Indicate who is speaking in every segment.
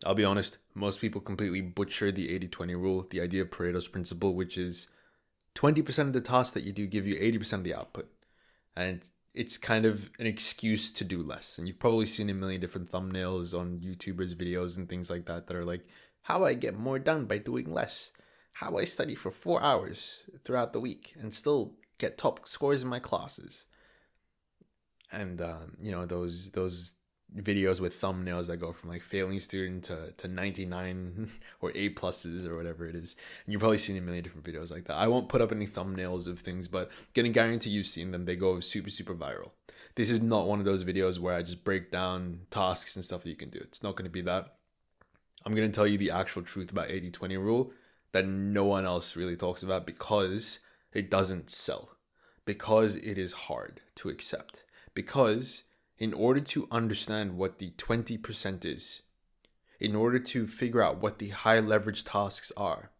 Speaker 1: I'll be honest, most people completely butcher the 80-20 rule, the idea of Pareto's principle, which is 20% of the tasks that you do give you 80% of the output. And it's kind of an excuse to do less. And you've probably seen a million different thumbnails on YouTubers' videos and things like that are like, how I get more done by doing less. How I study for 4 hours throughout the week and still get top scores in my classes. And, those videos with thumbnails that go from like failing student to 99 or A pluses or whatever it is. And you've probably seen a million different videos like that. I won't put up any thumbnails of things, but gonna guarantee you've seen them. They go super, super viral. This is not one of those videos where I just break down tasks and stuff that you can do. It's not going to be that. I'm going to tell you the actual truth about 80-20 rule that no one else really talks about because it doesn't sell, because it is hard to accept, because in order to understand what the 20% is, in order to figure out what the high leverage tasks are,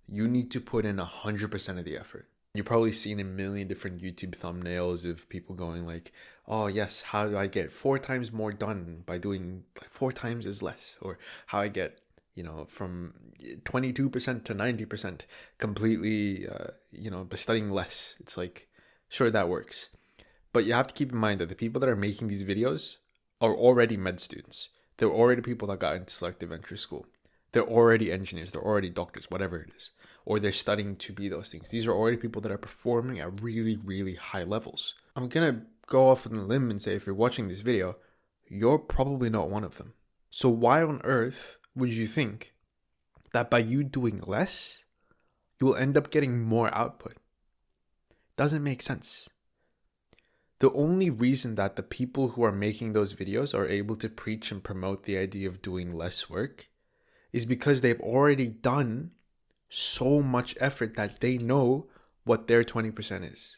Speaker 1: you need to put in 100% of the effort. You've probably seen a million different YouTube thumbnails of people going like, oh yes, how do I get 4 times more done by doing like 4 times as less? Or how I get, from 22% to 90% completely, by studying less. It's like, sure, that works. But you have to keep in mind that the people that are making these videos are already med students. They're already people that got into selective entry school. They're already engineers. They're already doctors, whatever it is. Or they're studying to be those things. These are already people that are performing at really, really high levels. I'm going to go off on a limb and say if you're watching this video, you're probably not one of them. So why on earth would you think that by you doing less, you will end up getting more output? Doesn't make sense. The only reason that the people who are making those videos are able to preach and promote the idea of doing less work is because they've already done so much effort that they know what their 20% is.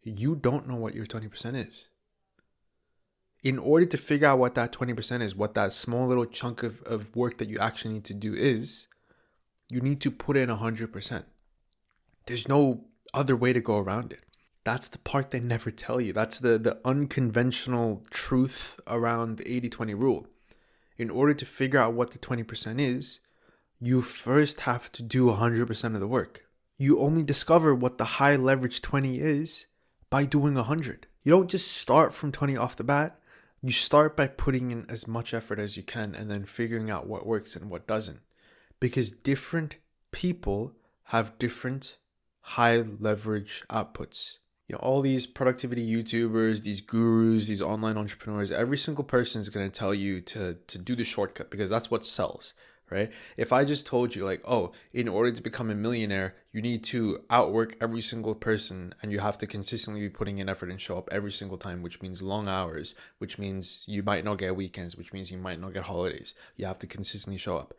Speaker 1: You don't know what your 20% is. In order to figure out what that 20% is, what that small little chunk of work that you actually need to do is, you need to put in 100%. There's no other way to go around it. That's the part they never tell you. That's the unconventional truth around the 80-20 rule. In order to figure out what the 20% is, you first have to do 100% of the work. You only discover what the high leverage 20 is by doing 100. You don't just start from 20 off the bat. You start by putting in as much effort as you can and then figuring out what works and what doesn't. Because different people have different high leverage outputs. All these productivity YouTubers, these gurus, these online entrepreneurs, every single person is going to tell you to do the shortcut because that's what sells, right? If I just told you like, oh, in order to become a millionaire, you need to outwork every single person and you have to consistently be putting in effort and show up every single time, which means long hours, which means you might not get weekends, which means you might not get holidays. You have to consistently show up.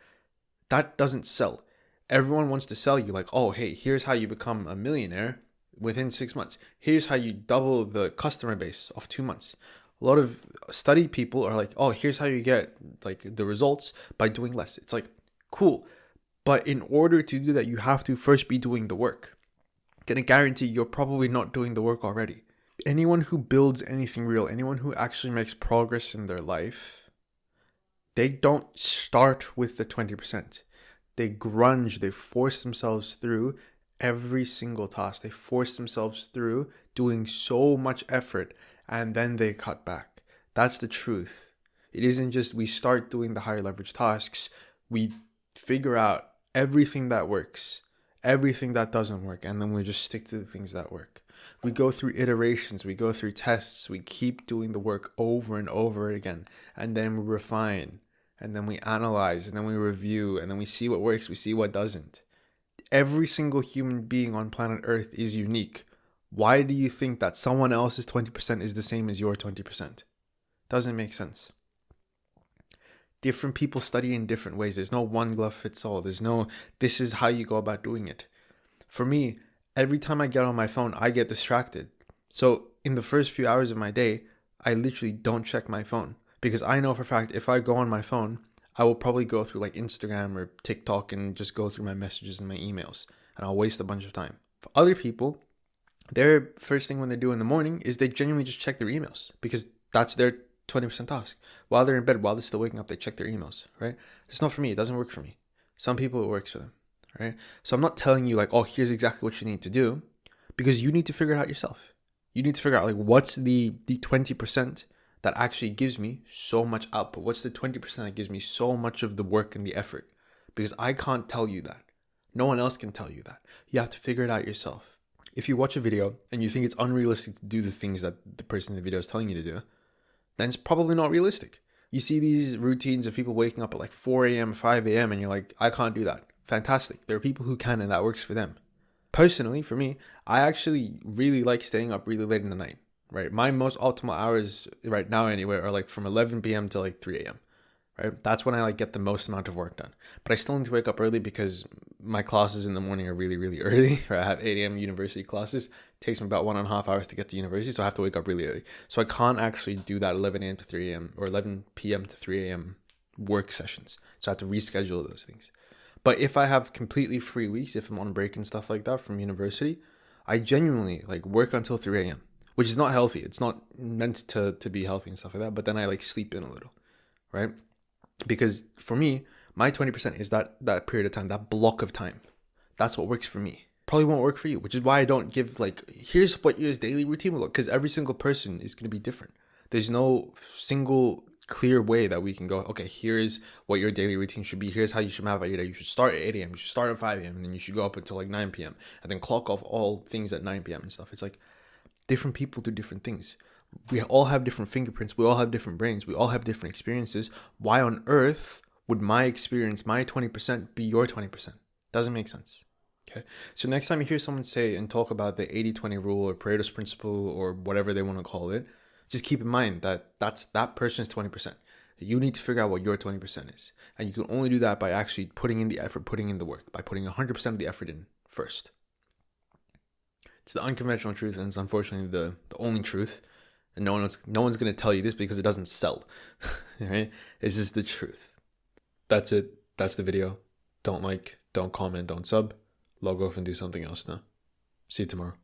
Speaker 1: That doesn't sell. Everyone wants to sell you like, oh, hey, here's how you become a millionaire within 6 months. Here's how you double the customer base of 2 months. A lot of study people are like, oh, here's how you get like the results by doing less. It's like, cool. But in order to do that, you have to first be doing the work. I'm gonna guarantee you're probably not doing the work already. Anyone who builds anything real, anyone who actually makes progress in their life, they don't start with the 20%. They grunge, they force themselves through every single task. They force themselves through doing so much effort and then they cut back. That's the truth. It isn't just we start doing the higher leverage tasks. We figure out everything that works, everything that doesn't work, and then we just stick to the things that work. We go through iterations, we go through tests, we keep doing the work over and over again, and then we refine, and then we analyze, and then we review, and then we see what works, we see what doesn't. Every single human being on planet Earth is unique. Why do you think that someone else's 20% is the same as your 20%? Doesn't make sense. Different people study in different ways. There's no one glove fits all. There's no, this is how you go about doing it. For me, every time I get on my phone, I get distracted. So in the first few hours of my day, I literally don't check my phone because I know for a fact if I go on my phone, I will probably go through like Instagram or TikTok and just go through my messages and my emails, and I'll waste a bunch of time. For other people, their first thing when they do in the morning is they genuinely just check their emails because that's their 20% task. While they're in bed, while they're still waking up, they check their emails, right? It's not for me. It doesn't work for me. Some people, it works for them, right? So I'm not telling you like, oh, here's exactly what you need to do, because you need to figure it out yourself. You need to figure out like, what's the 20% that actually gives me so much output? What's the 20% that gives me so much of the work and the effort? Because I can't tell you that. No one else can tell you that. You have to figure it out yourself. If you watch a video and you think it's unrealistic to do the things that the person in the video is telling you to do, then it's probably not realistic. You see these routines of people waking up at like 4 a.m., 5 a.m., and you're like, I can't do that. Fantastic. There are people who can, and that works for them. Personally, for me, I actually really like staying up really late in the night, right? My most optimal hours right now anyway are like from 11 p.m. to like 3 a.m., right? That's when I like get the most amount of work done. But I still need to wake up early because my classes in the morning are really, really early, right? I have 8 a.m. university classes. It takes me about 1.5 hours to get to university, so I have to wake up really early. So I can't actually do that 11 a.m. to 3 a.m. or 11 p.m. to 3 a.m. work sessions. So I have to reschedule those things. But if I have completely free weeks, if I'm on break and stuff like that from university, I genuinely like work until 3 a.m., which is not healthy. It's not meant to be healthy and stuff like that. But then I like sleep in a little, right? Because for me, my 20% is that period of time, that block of time. That's what works for me. Probably won't work for you, which is why I don't give like, here's what your daily routine will look, because every single person is going to be different. There's no single clear way that we can go, okay, here's what your daily routine should be. Here's how you should map out your day. You should start at 8 a.m. You should start at 5 a.m. and then you should go up until like 9 p.m. and then clock off all things at 9 p.m. and stuff. It's like different people do different things. We all have different fingerprints. We all have different brains. We all have different experiences. Why on earth would my experience, my 20% be your 20%? Doesn't make sense. Okay. So next time you hear someone say and talk about the 80-20 rule or Pareto's principle or whatever they want to call it, just keep in mind that that's that person's 20%. You need to figure out what your 20% is. And you can only do that by actually putting in the effort, putting in the work, by putting 100% of the effort in first. It's the unconventional truth, and it's unfortunately the only truth. And no one's going to tell you this because it doesn't sell. Right? It's just the truth. That's it. That's the video. Don't like, don't comment, don't sub. Log off and do something else now. See you tomorrow.